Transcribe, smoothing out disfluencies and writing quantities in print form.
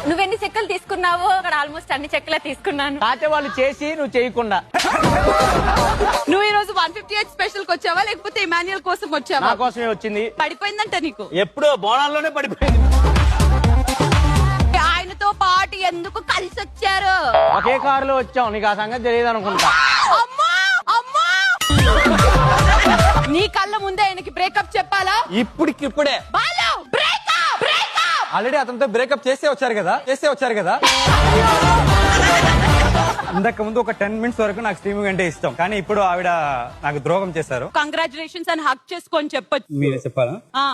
నువ్వెన్ని చెక్కలు తీసుకున్నావు? అక్కడ ఆల్మోస్ట్ అన్ని చెక్కలే తీసుకున్నాను. కాకపోతే వాళ్ళు చేసి నువ్వు చేయకుండా. నువ్వు ఈ రోజు 158 స్పెషల్ కి వచ్చావా లేకపోతే ఇమాన్యుయల్ కోసం వచ్చావా? నా కోసమే వచ్చింది. పడిపోయిందంట నీకు. ఎప్పుడో బోనాల్లోనే పడిపోయింది. ఆయనతో పాటు ఎందుకు కలిసి వచ్చారు? ఒకే కారులో వచ్చాం, నీకు ఆ సంగతి తెలియదు అనుకుంటా. అమ్మా అమ్మా నీ కళ్ళ ముందే ఆయనకి బ్రేకప్ చెప్పాలా? ఇప్పుడికిప్పుడే బాలు బ్రేకప్ బ్రేకప్. ఆల్రెడీ అతనితో బ్రేకప్ చేసే వచ్చారు కదా. ఇంతకు ముందు ఒక 10 మినిట్స్ వరకు నాకు స్ట్రీమింగ్ అంటే ఇష్టం, కానీ ఇప్పుడు ఆవిడ నాకు ద్రోహం చేశారు. కంగ్రాచులేషన్స్ అని హక్ చేసుకొని చెప్పొచ్చు. మీరే చెప్పాలా? ఆ.